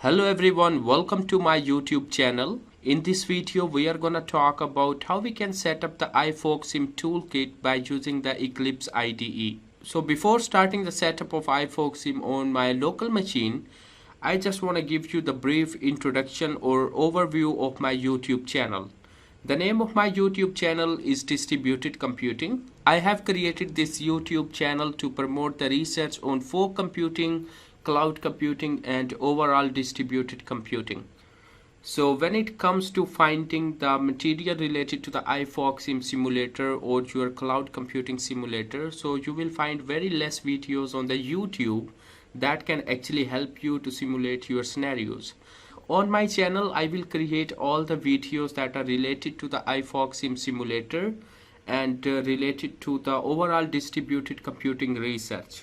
Hello everyone, welcome to my YouTube channel. In this video we are gonna talk about how we can set up the iFogSim toolkit by using the Eclipse IDE. So before starting the setup of iFogSim on my local machine, I just want to give you the brief introduction or overview of my YouTube channel. The name of my YouTube channel is Distributed Computing. I have created this YouTube channel to promote the research on fog computing, cloud computing, and overall distributed computing. So when it comes to finding the material related to the iFogSim simulator or your cloud computing simulator, so you will find very less videos on the YouTube that can actually help you to simulate your scenarios. On my channel, I will create all the videos that are related to the iFogSim simulator and related to the overall distributed computing research.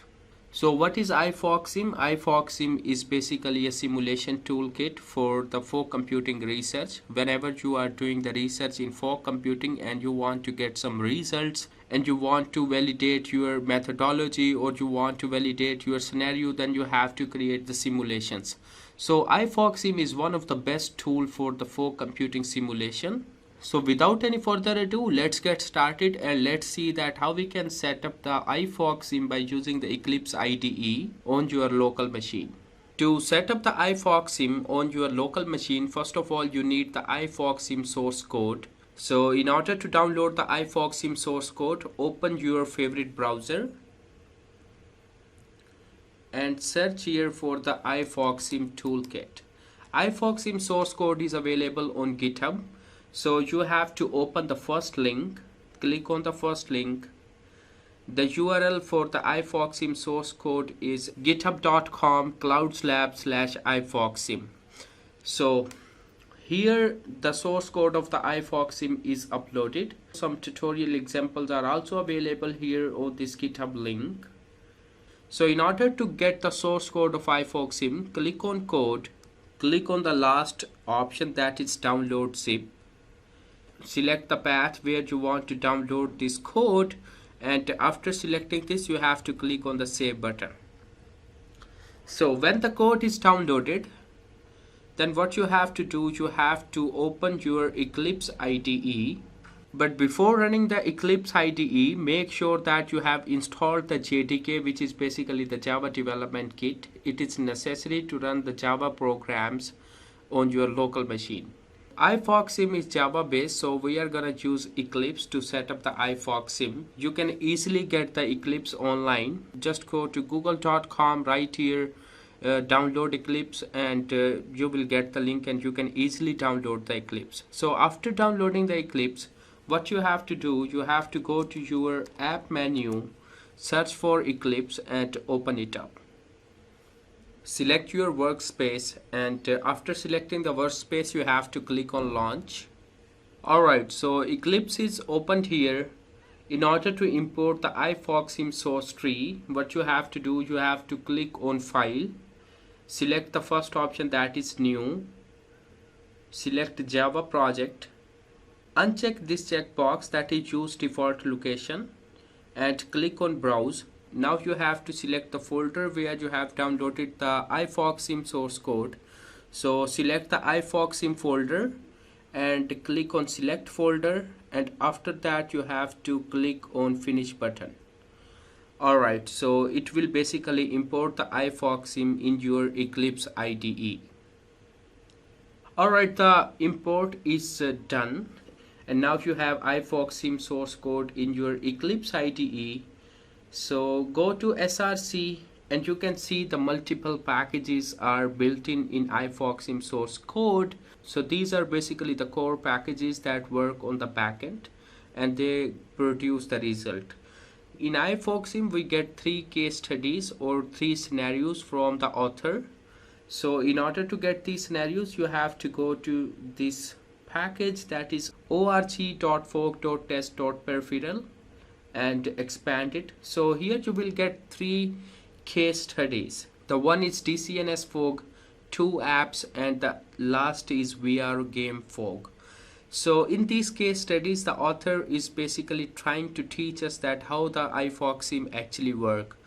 So what is iFogSim? iFogSim is basically a simulation toolkit for the fog computing research. Whenever you are doing the research in fog computing and you want to get some results and you want to validate your methodology or you want to validate your scenario, then you have to create the simulations. So iFogSim is one of the best tool for the fog computing simulation. So without any further ado, let's get started and let's see that how we can set up the iFogSim by using the Eclipse IDE on your local machine. To set up the iFogSim on your local machine, first of all you need the iFogSim source code. So in order to download the iFogSim source code, open your favorite browser and search here for the iFogSim toolkit. iFogSim source code is available on GitHub. So you have to open the first link, click on the first link. The URL for the iFogSim source code is github.com/cloudslab/iFogSim. So here the source code of the iFogSim is uploaded. Some tutorial examples are also available here on this GitHub link. So in order to get the source code of iFogSim, click on code, click on the last option, that is download zip. Select the path where you want to download this code, and after selecting this you have to click on the save button. So when the code is downloaded, then what you have to do, you have to open your Eclipse IDE. But before running the Eclipse IDE, make sure that you have installed the JDK, which is basically the Java development kit. It is necessary to run the Java programs on your local machine. iFogSim is Java based, so we are gonna use Eclipse to set up the iFogSim. You can easily get the Eclipse online. Just go to google.com, right here, download Eclipse, and you will get the link and you can easily download the Eclipse. So after downloading the Eclipse, what you have to do, you have to go to your app menu, search for Eclipse and open it up. Select your workspace, and after selecting the workspace you have to click on launch. Alright, so Eclipse is opened here. In order to import the iFogSim source tree, what you have to do, you have to click on file, select the first option, that is new, select Java project, uncheck this checkbox, that is use default location, and click on browse. Now you have to select the folder where you have downloaded the iFogSim source code. So select the iFogSim folder and click on select folder, and after that you have to click on finish button. Alright, so it will basically import the iFogSim in your Eclipse IDE. Alright, the import is done, and now you have iFogSim source code in your Eclipse IDE. So go to SRC and you can see the multiple packages are built in iFogSim source code. So these are basically the core packages that work on the backend and they produce the result. In iFogSim we get 3 case studies or 3 scenarios from the author. So in order to get these scenarios, you have to go to this package, that is org.fog.test.peripheral, and expand it. So here you will get 3 case studies. The one is DCNS Fog, 2 apps, and the last is VR game Fog. So in these case studies, the author is basically trying to teach us that how the iFogSim actually work.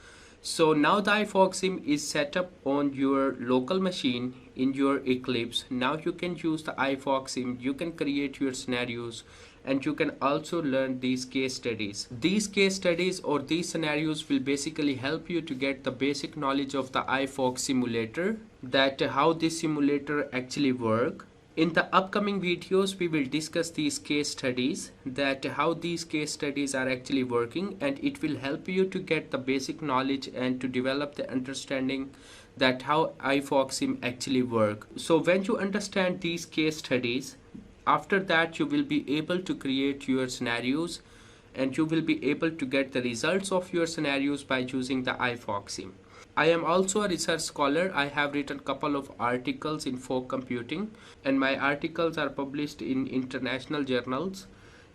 So now the iFogSim is set up on your local machine in your Eclipse. Now you can use the iFogSim, you can create your scenarios, and you can also learn these case studies. These case studies or these scenarios will basically help you to get the basic knowledge of the iFog simulator, that how this simulator actually work. In the upcoming videos, we will discuss these case studies, that how these case studies are actually working, and it will help you to get the basic knowledge and to develop the understanding that how iFogSim actually work. So when you understand these case studies, after that you will be able to create your scenarios and you will be able to get the results of your scenarios by using the iFogSim. I am also a research scholar. I have written a couple of articles in folk computing, and my articles are published in international journals.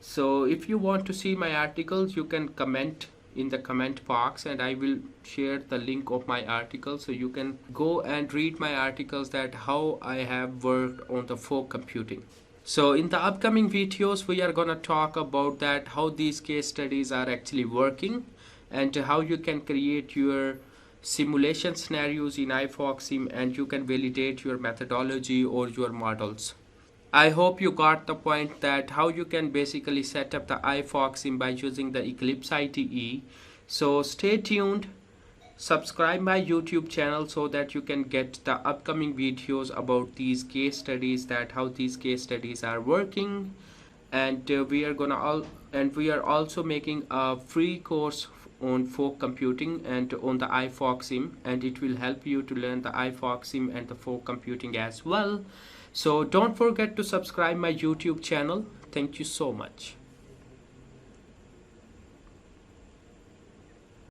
So if you want to see my articles, you can comment in the comment box and I will share the link of my article, so you can go and read my articles, that how I have worked on the folk computing. So in the upcoming videos, we are gonna talk about that how these case studies are actually working and how you can create your simulation scenarios in iFogSim and you can validate your methodology or your models. I hope you got the point, that how you can basically set up the iFogSim by using the Eclipse IDE. So stay tuned, subscribe my YouTube channel so that you can get the upcoming videos about these case studies, that how these case studies are working. And we are also making a free course on folk computing and on the iFogSim, and it will help you to learn the iFogSim and the folk computing as well. So don't forget to subscribe my YouTube channel. Thank you so much.